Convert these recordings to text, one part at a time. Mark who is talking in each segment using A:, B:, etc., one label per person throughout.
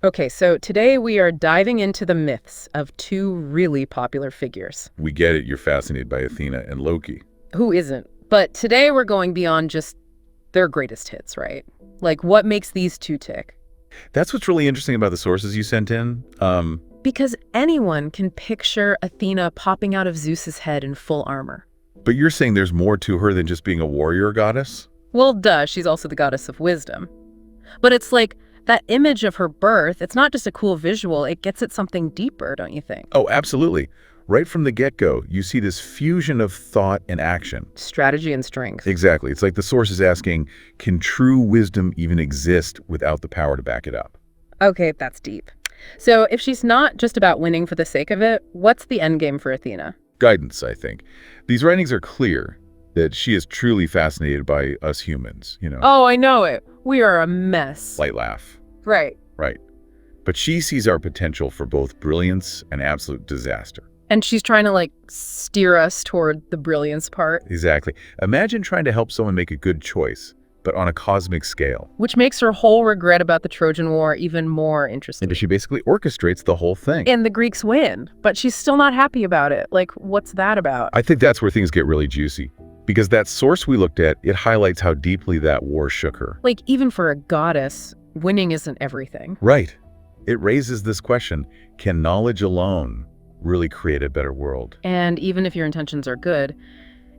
A: Okay, so today we are diving into the myths of two really popular figures.
B: We get it, you're fascinated by Athena and Loki.
A: Who isn't? But today we're going beyond just their greatest hits, right? Like, what makes these two tick?
B: That's what's really interesting about the sources you sent in.
A: Because anyone can picture Athena popping out of Zeus's head in full armor.
B: But you're saying there's more to her than just being a warrior goddess?
A: Well, duh, she's also the goddess of wisdom. But it's like, that image of her birth, it's not just a cool visual, it gets at something deeper, don't you think?
B: Oh, absolutely. Right from the get-go, you see this fusion of thought and action.
A: Strategy and strength.
B: Exactly. It's like the source is asking, can true wisdom even exist without the power to back it up?
A: Okay, that's deep. So if she's not just about winning for the sake of it, what's the end game for Athena?
B: Guidance, I think. These writings are clear that she is truly fascinated by us humans,
A: Oh, I know it. We are a mess.
B: Light laugh.
A: Right.
B: Right. But she sees our potential for both brilliance and absolute disaster.
A: And she's trying to, like, steer us toward the brilliance part.
B: Exactly. Imagine trying to help someone make a good choice, but on a cosmic scale.
A: Which makes her whole regret about the Trojan War even more interesting.
B: And she basically orchestrates the whole thing.
A: And the Greeks win, but she's still not happy about it. Like, what's that about?
B: I think that's where things get really juicy. Because that source we looked at, it highlights how deeply that war shook her.
A: Like, even for a goddess, winning isn't everything.
B: Right. It raises this question, can knowledge alone really create a better world?
A: And even if your intentions are good,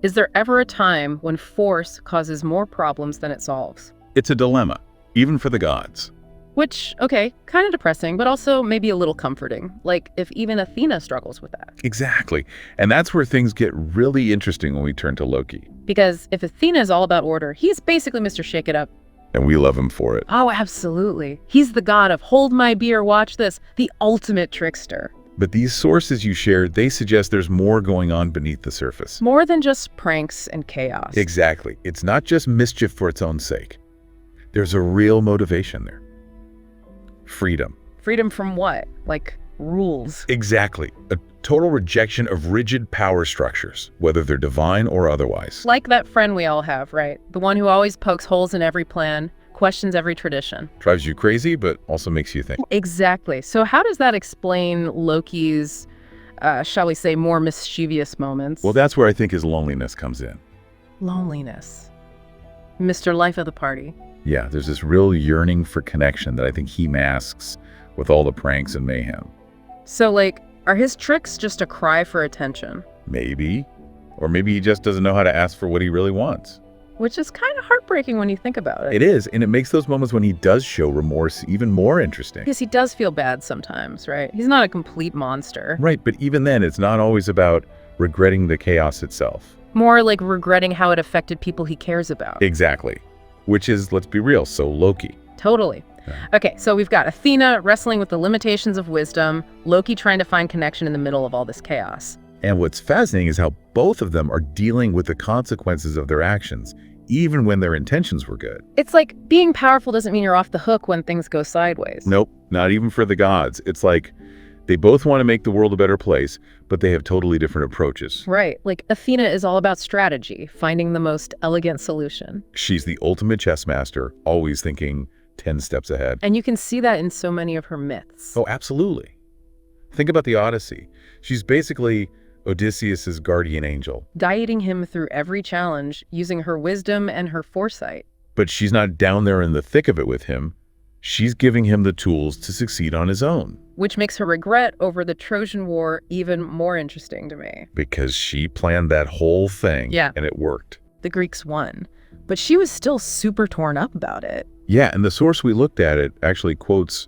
A: is there ever a time when force causes more problems than it solves?
B: It's a dilemma, even for the gods.
A: Which, okay, kind of depressing, but also maybe a little comforting. Like, if even Athena struggles with that.
B: Exactly. And that's where things get really interesting when we turn to Loki.
A: Because if Athena is all about order, he's basically Mr. Shake It Up.
B: And we love him for it.
A: Oh, absolutely. He's the god of hold my beer, watch this, the ultimate trickster.
B: But these sources you shared, they suggest there's more going on beneath the surface.
A: More than just pranks and chaos.
B: Exactly. It's not just mischief for its own sake. There's a real motivation there. Freedom.
A: Freedom from what? Like, rules.
B: Exactly. A total rejection of rigid power structures, whether they're divine or otherwise.
A: Like that friend we all have, right? The one who always pokes holes in every plan, questions every tradition.
B: Drives you crazy, but also makes you think.
A: Exactly. So how does that explain Loki's, shall we say, more mischievous moments?
B: Well, that's where I think his loneliness comes in.
A: Loneliness. Mr. Life of the party.
B: Yeah, there's this real yearning for connection that I think he masks with all the pranks and mayhem.
A: So, like, are his tricks just a cry for attention?
B: Maybe. Or maybe he just doesn't know how to ask for what he really wants.
A: Which is kind of heartbreaking when you think about it.
B: It is, and it makes those moments when he does show remorse even more interesting.
A: Because he does feel bad sometimes, right? He's not a complete monster.
B: Right, but even then, it's not always about regretting the chaos itself.
A: More like regretting how it affected people he cares about.
B: Exactly. Which is, let's be real, so Loki.
A: Totally.
B: Yeah.
A: Okay, so we've got Athena wrestling with the limitations of wisdom, Loki trying to find connection in the middle of all this chaos.
B: And what's fascinating is how both of them are dealing with the consequences of their actions, even when their intentions were good.
A: It's like being powerful doesn't mean you're off the hook when things go sideways.
B: Nope, not even for the gods. It's like they both want to make the world a better place, but they have totally different approaches.
A: Right, like Athena is all about strategy, finding the most elegant solution.
B: She's the ultimate chess master, always thinking 10 steps ahead.
A: And you can see that in so many of her myths.
B: Oh, absolutely. Think about the Odyssey. She's basically Odysseus's guardian angel.
A: Guiding him through every challenge, using her wisdom and her foresight.
B: But she's not down there in the thick of it with him. She's giving him the tools to succeed on his own.
A: Which makes her regret over the Trojan War even more interesting to me.
B: Because she planned that whole thing,
A: Yeah.
B: And it worked.
A: The Greeks won, but she was still super torn up about it.
B: Yeah, and the source we looked at, it actually quotes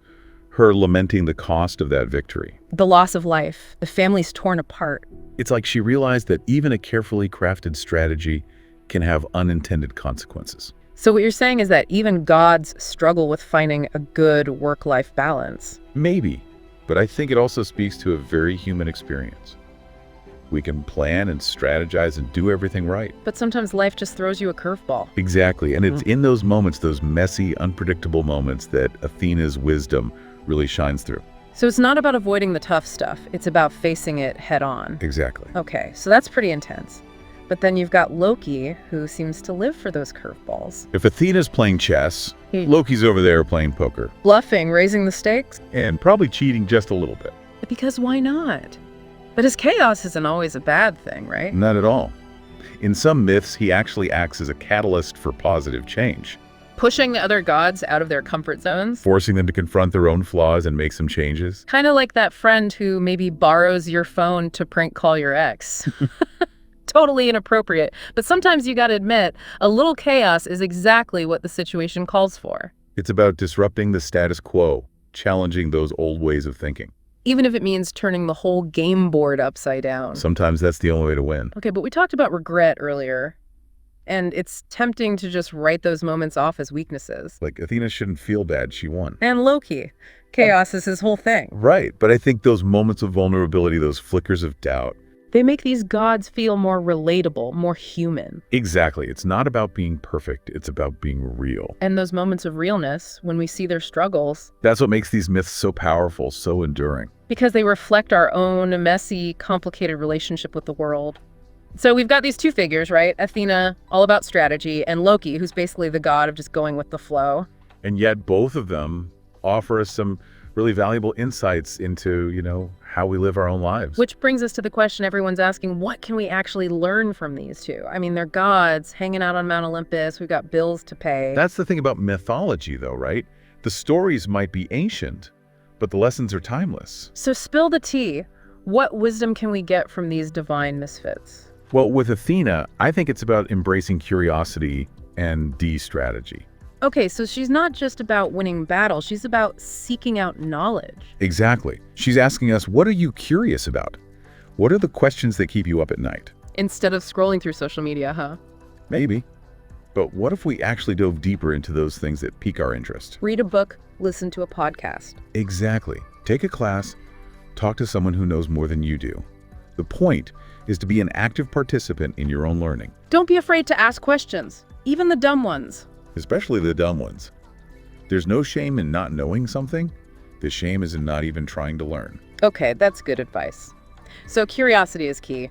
B: her lamenting the cost of that victory.
A: The loss of life, the family's torn apart.
B: It's like she realized that even a carefully crafted strategy can have unintended consequences.
A: So what you're saying is that even gods struggle with finding a good work-life balance.
B: Maybe, but I think it also speaks to a very human experience. We can plan and strategize and do everything right.
A: But sometimes life just throws you a curveball.
B: Exactly, and it's in those moments, those messy, unpredictable moments, that Athena's wisdom really shines through.
A: So it's not about avoiding the tough stuff, it's about facing it head on.
B: Exactly.
A: Okay, so that's pretty intense. But then you've got Loki, who seems to live for those curveballs.
B: If Athena's playing chess, Loki's over there playing poker.
A: Bluffing, raising the stakes?
B: And probably cheating just a little bit.
A: Because why not? But his chaos isn't always a bad thing, right?
B: Not at all. In some myths, he actually acts as a catalyst for positive change.
A: Pushing the other gods out of their comfort zones?
B: Forcing them to confront their own flaws and make some changes.
A: Kind of like that friend who maybe borrows your phone to prank call your ex. Totally inappropriate. But sometimes you gotta admit, a little chaos is exactly what the situation calls for.
B: It's about disrupting the status quo, challenging those old ways of thinking.
A: Even if it means turning the whole game board upside down.
B: Sometimes that's the only way to win.
A: Okay, but we talked about regret earlier. And it's tempting to just write those moments off as weaknesses.
B: Like, Athena shouldn't feel bad, she won.
A: And Loki. Chaos is his whole thing.
B: Right, but I think those moments of vulnerability, those flickers of doubt.
A: They make these gods feel more relatable, more human.
B: Exactly. It's not about being perfect. It's about being real.
A: And those moments of realness, when we see their struggles.
B: That's what makes these myths so powerful, so enduring.
A: Because they reflect our own messy, complicated relationship with the world. So we've got these two figures, right? Athena, all about strategy, and Loki, who's basically the god of just going with the flow.
B: And yet both of them offer us some really valuable insights into, how we live our own lives.
A: Which brings us to the question everyone's asking, what can we actually learn from these two? I mean, they're gods hanging out on Mount Olympus. We've got bills to pay.
B: That's the thing about mythology, though, right? The stories might be ancient, but the lessons are timeless.
A: So spill the tea. What wisdom can we get from these divine misfits?
B: Well, with Athena, I think it's about embracing curiosity and strategy.
A: Okay, so she's not just about winning battles, she's about seeking out knowledge.
B: Exactly. She's asking us, what are you curious about? What are the questions that keep you up at night?
A: Instead of scrolling through social media, huh?
B: Maybe. But what if we actually dove deeper into those things that pique our interest?
A: Read a book, listen to a podcast.
B: Exactly. Take a class, talk to someone who knows more than you do. The point is to be an active participant in your own learning.
A: Don't be afraid to ask questions, even the dumb ones.
B: Especially the dumb ones. There's no shame in not knowing something. The shame is in not even trying to learn.
A: Okay, that's good advice. So curiosity is key.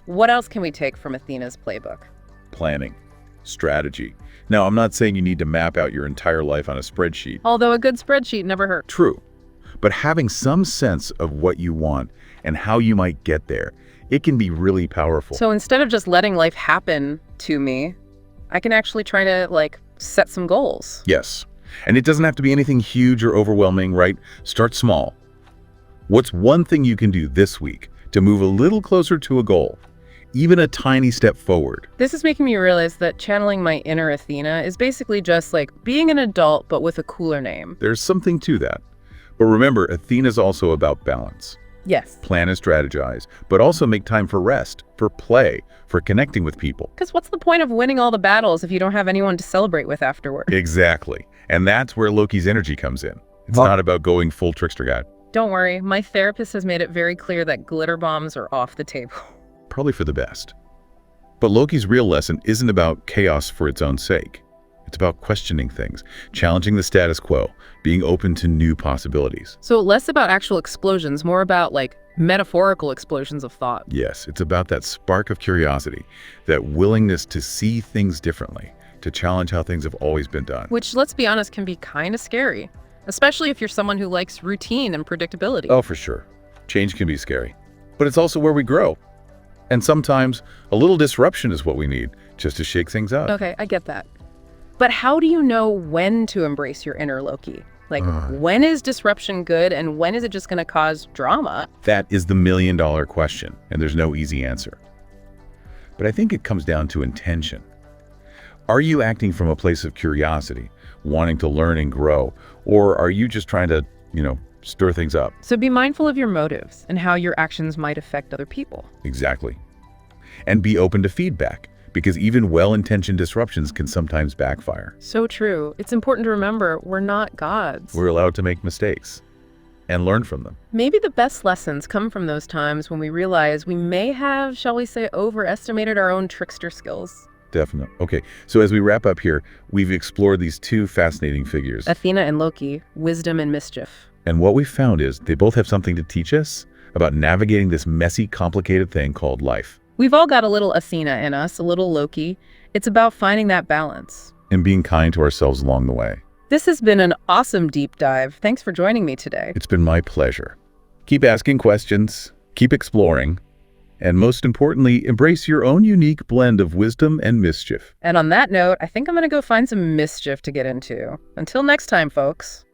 A: What else can we take from Athena's playbook?
B: Planning, strategy. Now, I'm not saying you need to map out your entire life on a spreadsheet.
A: Although a good spreadsheet never hurts.
B: True. But having some sense of what you want and how you might get there, it can be really powerful.
A: So instead of just letting life happen to me, I can actually try to, set some goals.
B: Yes. And it doesn't have to be anything huge or overwhelming, right? Start small. What's one thing you can do this week to move a little closer to a goal? Even a tiny step forward.
A: This is making me realize that channeling my inner Athena is basically just like being an adult, but with a cooler name.
B: There's something to that. But remember, Athena's also about balance.
A: Yes.
B: Plan and strategize, but also make time for rest, for play, for connecting with people.
A: Because what's the point of winning all the battles if you don't have anyone to celebrate with afterward?
B: Exactly. And that's where Loki's energy comes in. It's not about going full trickster guy.
A: Don't worry, my therapist has made it very clear that glitter bombs are off the table.
B: Probably for the best. But Loki's real lesson isn't about chaos for its own sake. It's about questioning things, challenging the status quo, being open to new possibilities.
A: So less about actual explosions, more about metaphorical explosions of thought.
B: Yes, it's about that spark of curiosity, that willingness to see things differently, to challenge how things have always been done.
A: Which, let's be honest, can be kind of scary, especially if you're someone who likes routine and predictability.
B: Oh, for sure. Change can be scary, but it's also where we grow. And sometimes a little disruption is what we need, just to shake things up.
A: Okay, I get that. But how do you know when to embrace your inner Loki? When is disruption good and when is it just going to cause drama?
B: That is the million-dollar question, and there's no easy answer. But I think it comes down to intention. Are you acting from a place of curiosity, wanting to learn and grow, or are you just trying to, stir things up?
A: So be mindful of your motives and how your actions might affect other people.
B: Exactly. And be open to feedback, because even well-intentioned disruptions can sometimes backfire.
A: So true. It's important to remember we're not gods.
B: We're allowed to make mistakes and learn from them.
A: Maybe the best lessons come from those times when we realize we may have, shall we say, overestimated our own trickster skills.
B: Definitely. Okay, so as we wrap up here, we've explored these two fascinating figures.
A: Athena and Loki, wisdom and mischief.
B: And what we found is they both have something to teach us about navigating this messy, complicated thing called life.
A: We've all got a little Athena in us, a little Loki. It's about finding that balance.
B: And being kind to ourselves along the way.
A: This has been an awesome deep dive. Thanks for joining me today.
B: It's been my pleasure. Keep asking questions, keep exploring, and most importantly, embrace your own unique blend of wisdom and mischief.
A: And on that note, I think I'm going to go find some mischief to get into. Until next time, folks.